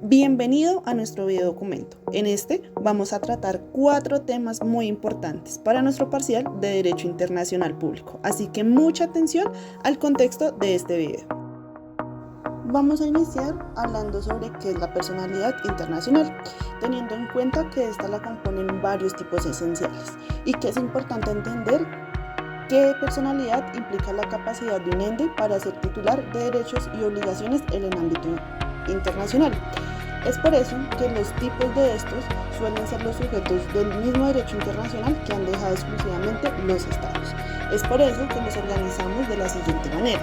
Bienvenido a nuestro video documento. En este vamos a tratar 4 temas muy importantes para nuestro parcial de Derecho Internacional Público, así que mucha atención al contexto de este video. Vamos a iniciar hablando sobre qué es la personalidad internacional, teniendo en cuenta que esta la componen varios tipos esenciales y que es importante entender qué personalidad implica la capacidad de un ente para ser titular de derechos y obligaciones en el ámbito internacional. Es por eso que los tipos de estos suelen ser los sujetos del mismo derecho internacional que han dejado exclusivamente los estados. Es por eso que los organizamos de la siguiente manera.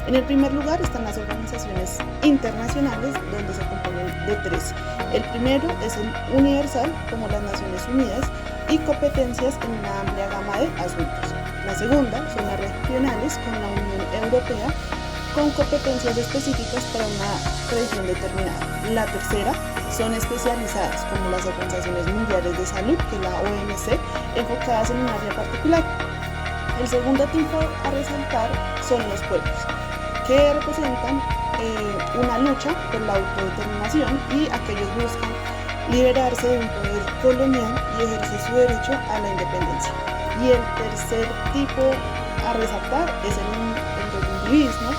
En el primer lugar están las organizaciones internacionales, donde se componen de 3. El primero es el universal, como las Naciones Unidas, y competencias en una amplia gama de asuntos. La segunda son las regionales, con la Unión Europea, con competencias específicas para una región determinada. La tercera son especializadas, como las Organizaciones Mundiales de Salud, que es la OMC, enfocadas en un área particular. El segundo tipo a resaltar son los pueblos, que representan una lucha por la autodeterminación y aquellos buscan liberarse de un poder colonial y ejercer su derecho a la independencia. Y el tercer tipo a resaltar es el individuismo,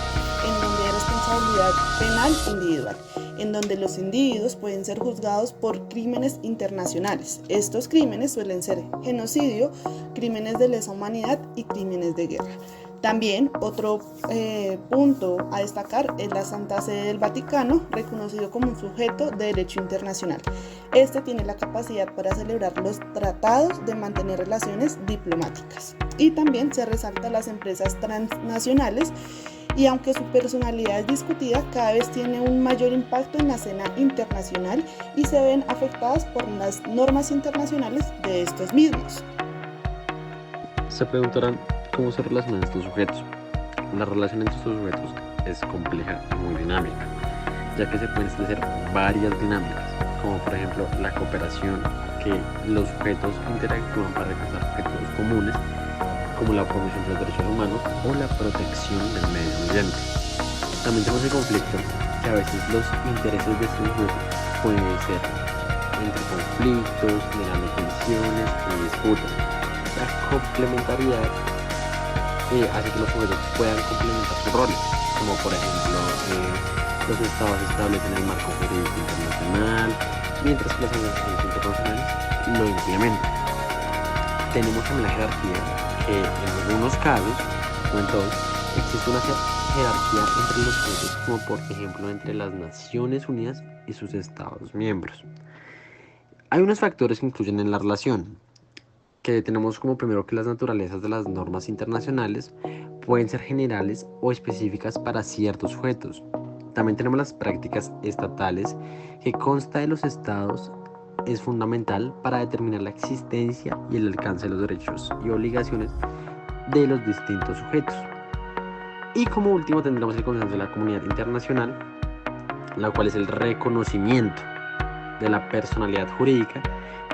en donde hay responsabilidad penal individual, en donde los individuos pueden ser juzgados por crímenes internacionales. Estos crímenes suelen ser genocidio, crímenes de lesa humanidad y crímenes de guerra. También otro punto a destacar es la Santa Sede del Vaticano, reconocido como un sujeto de derecho internacional. Este tiene la capacidad para celebrar los tratados de mantener relaciones diplomáticas. Y también se resalta las empresas transnacionales, y aunque su personalidad es discutida, cada vez tiene un mayor impacto en la escena internacional y se ven afectadas por las normas internacionales de estos mismos. Se preguntarán cómo se relacionan estos sujetos. La relación entre estos sujetos es compleja y muy dinámica, ya que se pueden establecer varias dinámicas, como por ejemplo la cooperación, que los sujetos interactúan para alcanzar objetivos comunes, como la promoción de los derechos humanos o la protección del medio ambiente. También tenemos el conflicto, que a veces los intereses de estos sujetos pueden ser entre conflictos, generando tensiones y disputas. La complementariedad hace que los sujetos puedan complementar sus roles, como por ejemplo los estados establecen el marco jurídico internacional, mientras que las organizaciones internacionales lo implementan. Tenemos también la jerarquía, que en algunos casos, no en todos, existe una jerarquía entre los sujetos, como por ejemplo entre las Naciones Unidas y sus estados miembros. Hay unos factores que incluyen en la relación, que tenemos como primero que las naturalezas de las normas internacionales pueden ser generales o específicas para ciertos sujetos. También tenemos las prácticas estatales, que consta de los estados es fundamental para determinar la existencia y el alcance de los derechos y obligaciones de los distintos sujetos. Y como último tendremos el consenso de la comunidad internacional, la cual es el reconocimiento de la personalidad jurídica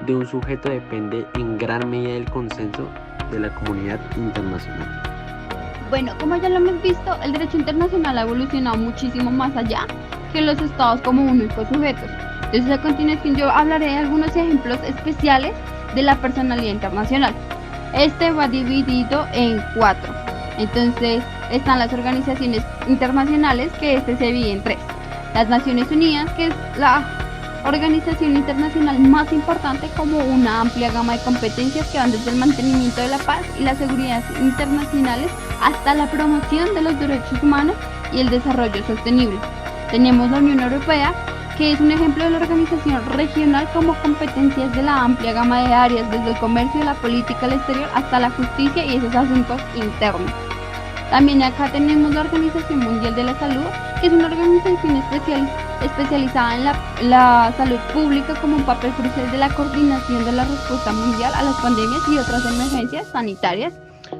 de un sujeto. Depende en gran medida del consenso de la comunidad internacional. Bueno, como ya lo hemos visto, el derecho internacional ha evolucionado muchísimo más allá que los estados como únicos sujetos. Entonces, a continuación yo hablaré de algunos ejemplos especiales de la personalidad internacional. Este va dividido en 4. Entonces, están las organizaciones internacionales, que se divide en 3. Las Naciones Unidas, que es la organización internacional más importante, como una amplia gama de competencias que van desde el mantenimiento de la paz y la seguridad internacionales hasta la promoción de los derechos humanos y el desarrollo sostenible. Tenemos la Unión Europea, que es un ejemplo de la organización regional, como competencias de la amplia gama de áreas, desde el comercio, la política al exterior hasta la justicia y esos asuntos internos. También acá tenemos la Organización Mundial de la Salud, que es una organización especializada en la salud pública, como un papel crucial de la coordinación de la respuesta mundial a las pandemias y otras emergencias sanitarias.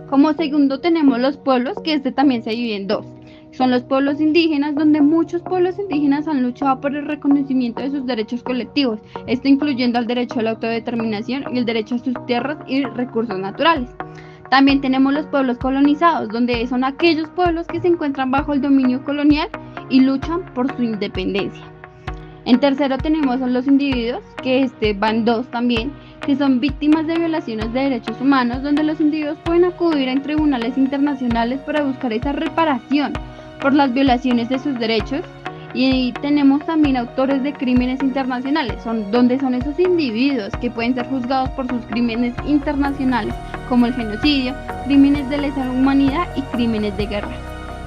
Como segundo tenemos los pueblos, que también se divide en 2. Son los pueblos indígenas, donde muchos pueblos indígenas han luchado por el reconocimiento de sus derechos colectivos, esto incluyendo el derecho a la autodeterminación y el derecho a sus tierras y recursos naturales. También tenemos los pueblos colonizados, donde son aquellos pueblos que se encuentran bajo el dominio colonial y luchan por su independencia. En tercero tenemos a los individuos, que van dos también, que son víctimas de violaciones de derechos humanos, donde los individuos pueden acudir a tribunales internacionales para buscar esa reparación por las violaciones de sus derechos. Y tenemos también autores de crímenes internacionales, donde son esos individuos que pueden ser juzgados por sus crímenes internacionales, como el genocidio, crímenes de lesa humanidad y crímenes de guerra.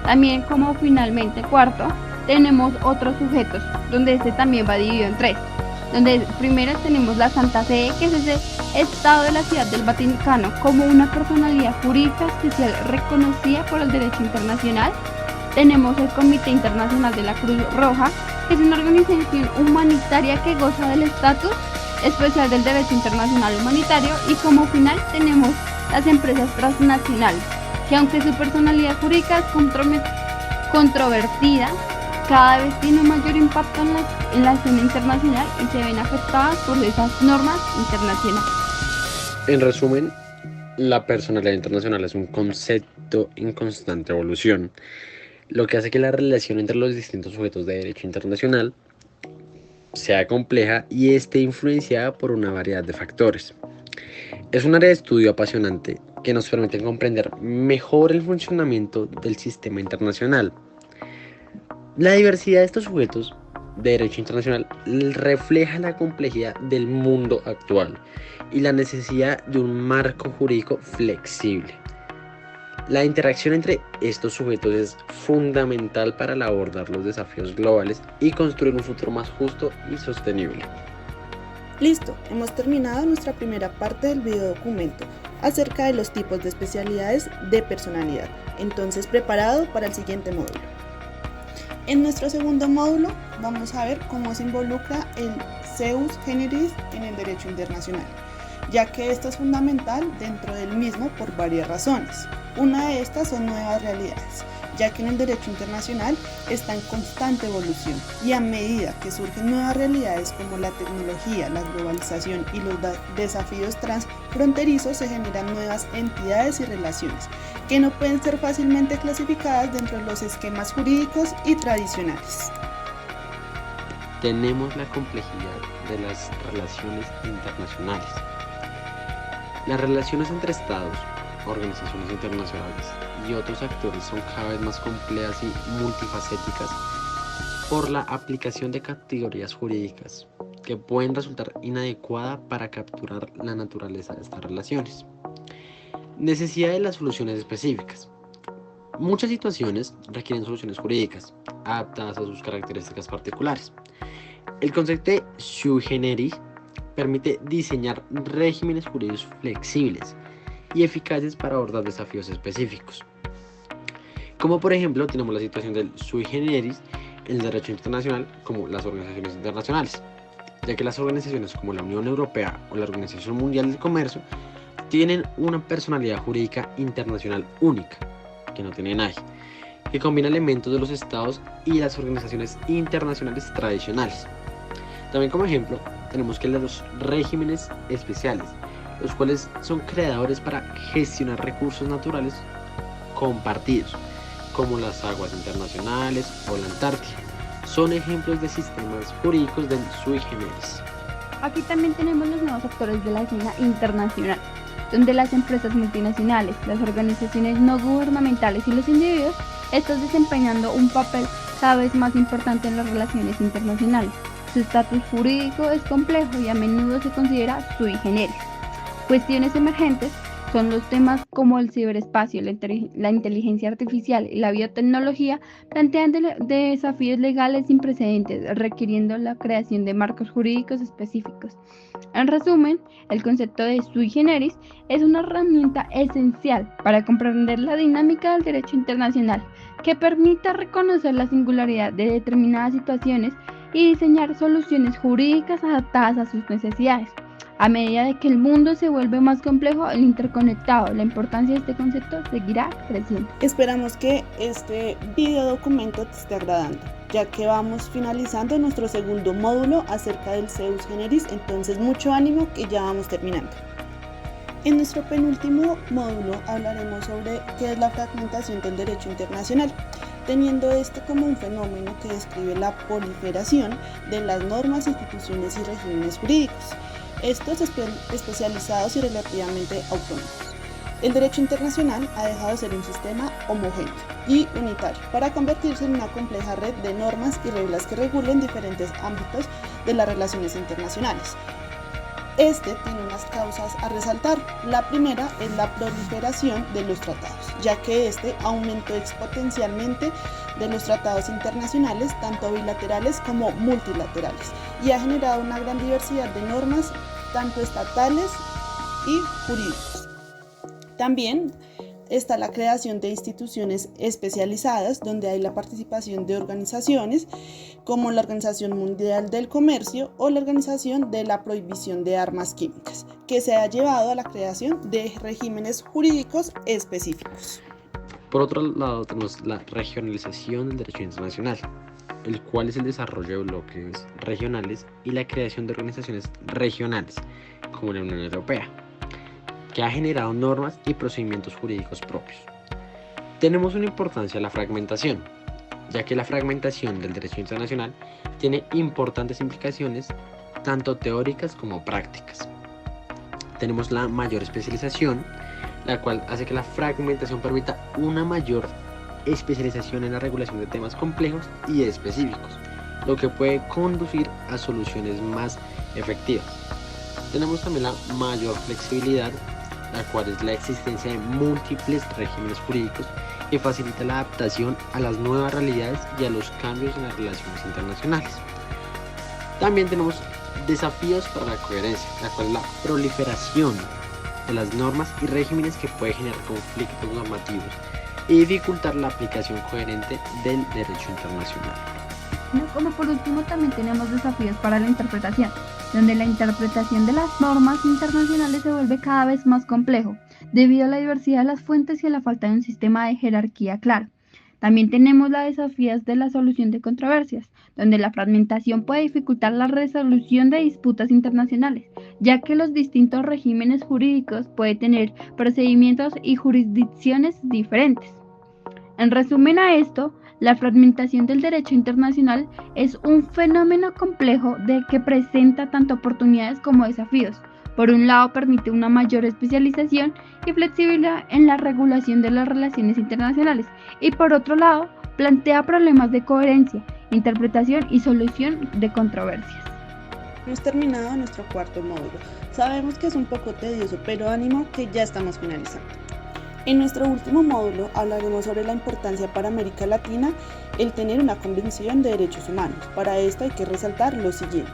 También, como finalmente cuarto, tenemos otros sujetos, donde también va dividido en tres. Donde primero tenemos la Santa Sede, que es ese Estado de la Ciudad del Vaticano como una personalidad jurídica especial reconocida por el derecho internacional. Tenemos el Comité Internacional de la Cruz Roja, que es una organización humanitaria que goza del estatus especial del derecho internacional humanitario. Y como final tenemos las empresas transnacionales, que aunque su personalidad jurídica es controvertida, cada vez tiene un mayor impacto en la escena internacional y se ven afectadas por esas normas internacionales. En resumen, la personalidad internacional es un concepto en constante evolución, lo que hace que la relación entre los distintos sujetos de derecho internacional sea compleja y esté influenciada por una variedad de factores. Es un área de estudio apasionante que nos permite comprender mejor el funcionamiento del sistema internacional. La diversidad de estos sujetos de derecho internacional refleja la complejidad del mundo actual y la necesidad de un marco jurídico flexible. La interacción entre estos sujetos es fundamental para abordar los desafíos globales y construir un futuro más justo y sostenible. Listo, hemos terminado nuestra primera parte del videodocumento acerca de los tipos de especialidades de personalidad. Entonces, preparado para el siguiente módulo. En nuestro segundo módulo vamos a ver cómo se involucra el Seus Generis en el derecho internacional, ya que esto es fundamental dentro del mismo por varias razones. Una de estas son nuevas realidades, ya que en el derecho internacional está en constante evolución y a medida que surgen nuevas realidades como la tecnología, la globalización y los desafíos transfronterizos, se generan nuevas entidades y relaciones que no pueden ser fácilmente clasificadas dentro de los esquemas jurídicos y tradicionales. Tenemos la complejidad de las relaciones internacionales. Las relaciones entre estados, organizaciones internacionales y otros actores son cada vez más complejas y multifacéticas por la aplicación de categorías jurídicas que pueden resultar inadecuadas para capturar la naturaleza de estas relaciones. Necesidad de las soluciones específicas. Muchas situaciones requieren soluciones jurídicas adaptadas a sus características particulares. El concepto de sui generis permite diseñar regímenes jurídicos flexibles y eficaces para abordar desafíos específicos. Como por ejemplo tenemos la situación del sui generis en el derecho internacional como las organizaciones internacionales, ya que las organizaciones como la Unión Europea o la Organización Mundial del Comercio tienen una personalidad jurídica internacional única, que no tiene nadie, que combina elementos de los estados y las organizaciones internacionales tradicionales. También como ejemplo tenemos que los regímenes especiales, los cuales son creadores para gestionar recursos naturales compartidos, como las aguas internacionales o la Antártida. Son ejemplos de sistemas jurídicos del sui generis. Aquí también tenemos los nuevos actores de la escena internacional, donde las empresas multinacionales, las organizaciones no gubernamentales y los individuos están desempeñando un papel cada vez más importante en las relaciones internacionales. Su estatus jurídico es complejo y a menudo se considera sui generis. Cuestiones emergentes son los temas como el ciberespacio, la inteligencia artificial y la biotecnología, plantean desafíos legales sin precedentes, requiriendo la creación de marcos jurídicos específicos. En resumen, el concepto de sui generis es una herramienta esencial para comprender la dinámica del derecho internacional, que permita reconocer la singularidad de determinadas situaciones y diseñar soluciones jurídicas adaptadas a sus necesidades. A medida de que el mundo se vuelve más complejo e interconectado, la importancia de este concepto seguirá creciendo. Esperamos que este videodocumento te esté agradando, ya que vamos finalizando nuestro segundo módulo acerca del Seus Generis, entonces mucho ánimo que ya vamos terminando. En nuestro penúltimo módulo hablaremos sobre qué es la fragmentación del derecho internacional. teniendo este como un fenómeno que describe la proliferación de las normas, instituciones y regímenes jurídicos, estos especializados y relativamente autónomos. El derecho internacional ha dejado de ser un sistema homogéneo y unitario para convertirse en una compleja red de normas y reglas que regulen diferentes ámbitos de las relaciones internacionales. Este tiene unas causas a resaltar. La primera es la proliferación de los tratados, ya que este aumentó exponencialmente de los tratados internacionales, tanto bilaterales como multilaterales, y ha generado una gran diversidad de normas, tanto estatales y jurídicas. También está la creación de instituciones especializadas, donde hay la participación de organizaciones como la Organización Mundial del Comercio o la Organización de la Prohibición de Armas Químicas, que se ha llevado a la creación de regímenes jurídicos específicos. Por otro lado, tenemos la regionalización del derecho internacional, el cual es el desarrollo de bloques regionales y la creación de organizaciones regionales, como la Unión Europea, que ha generado normas y procedimientos jurídicos propios. Tenemos una importancia la fragmentación, ya que la fragmentación del derecho internacional tiene importantes implicaciones, tanto teóricas como prácticas. Tenemos la mayor especialización, la cual hace que la fragmentación permita una mayor especialización en la regulación de temas complejos y específicos, lo que puede conducir a soluciones más efectivas. Tenemos también la mayor flexibilidad, la cual es la existencia de múltiples regímenes jurídicos que facilita la adaptación a las nuevas realidades y a los cambios en las relaciones internacionales. También tenemos desafíos para la coherencia, la cual es la proliferación de las normas y regímenes que puede generar conflictos normativos y dificultar la aplicación coherente del derecho internacional. Como por último también tenemos desafíos para la interpretación, donde la interpretación de las normas internacionales se vuelve cada vez más complejo, debido a la diversidad de las fuentes y a la falta de un sistema de jerarquía claro. También tenemos los desafíos de la solución de controversias, donde la fragmentación puede dificultar la resolución de disputas internacionales, ya que los distintos regímenes jurídicos pueden tener procedimientos y jurisdicciones diferentes. En resumen a esto, la fragmentación del derecho internacional es un fenómeno complejo que presenta tanto oportunidades como desafíos. Por un lado, permite una mayor especialización y flexibilidad en la regulación de las relaciones internacionales, y por otro lado, plantea problemas de coherencia, interpretación y solución de controversias. Hemos terminado nuestro cuarto módulo. Sabemos que es un poco tedioso, pero ánimo que ya estamos finalizando. En nuestro último módulo hablaremos sobre la importancia para América Latina el tener una convención de derechos humanos. Para esto hay que resaltar lo siguiente.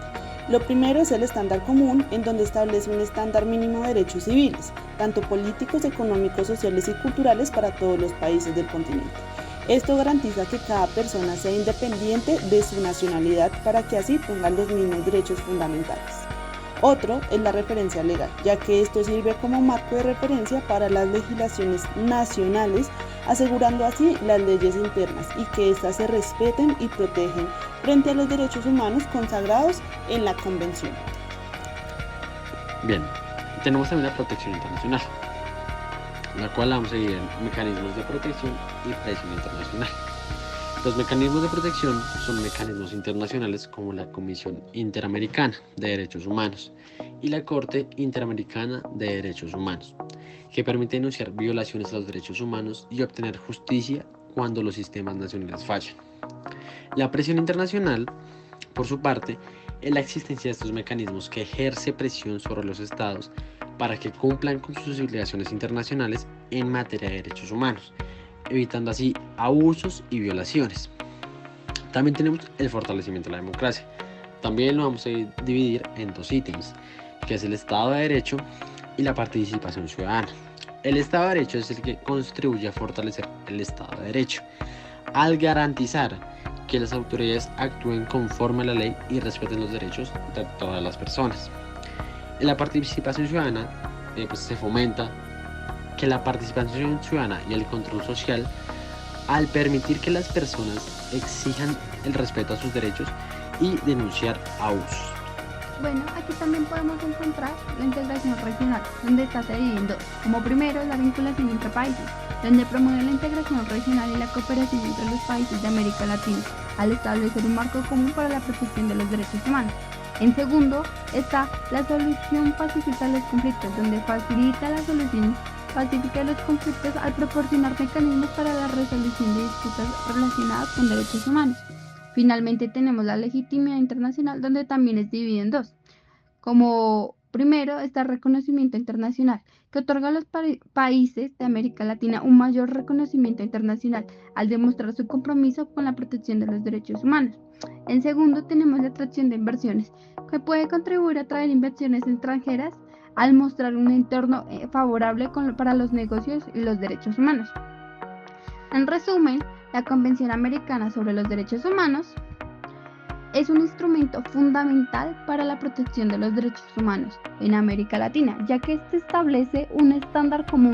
Lo primero es el estándar común, en donde establece un estándar mínimo de derechos civiles, tanto políticos, económicos, sociales y culturales para todos los países del continente. Esto garantiza que cada persona sea independiente de su nacionalidad para que así tengan los mismos derechos fundamentales. Otro es la referencia legal, ya que esto sirve como marco de referencia para las legislaciones nacionales, asegurando así las leyes internas y que éstas se respeten y protegen frente a los derechos humanos consagrados en la Convención. Bien, tenemos también la protección internacional, la cual vamos a dividir en mecanismos de protección y presión internacional. Los mecanismos de protección son mecanismos internacionales como la Comisión Interamericana de Derechos Humanos y la Corte Interamericana de Derechos Humanos, que permiten denunciar violaciones a los derechos humanos y obtener justicia cuando los sistemas nacionales fallan. La presión internacional, por su parte, es la existencia de estos mecanismos que ejerce presión sobre los estados para que cumplan con sus obligaciones internacionales en materia de derechos humanos, evitando así abusos y violaciones. También tenemos el fortalecimiento de la democracia. También lo vamos a dividir en dos ítems, que es el Estado de Derecho y la participación ciudadana. El Estado de Derecho es el que contribuye a fortalecer el Estado de Derecho, al garantizar que las autoridades actúen conforme a la ley y respeten los derechos de todas las personas. En la participación ciudadana se fomenta que la participación ciudadana y el control social al permitir que las personas exijan el respeto a sus derechos y denunciar abusos. Bueno, aquí también podemos encontrar la integración regional, donde está dividida en dos. Como primero, la vinculación entre países, donde promueve la integración regional y la cooperación entre los países de América Latina, al establecer un marco común para la protección de los derechos humanos. En segundo, está la solución pacífica de los conflictos, donde facilita la solución pacífica de los conflictos al proporcionar mecanismos para la resolución de disputas relacionadas con derechos humanos. Finalmente tenemos la legitimidad internacional, donde también es dividida en dos. Como primero está el reconocimiento internacional, que otorga a los países de América Latina un mayor reconocimiento internacional al demostrar su compromiso con la protección de los derechos humanos. En segundo tenemos la atracción de inversiones, que puede contribuir a atraer inversiones extranjeras al mostrar un entorno favorable para los negocios y los derechos humanos. En resumen, la Convención Americana sobre los Derechos Humanos es un instrumento fundamental para la protección de los derechos humanos en América Latina, ya que este establece un estándar común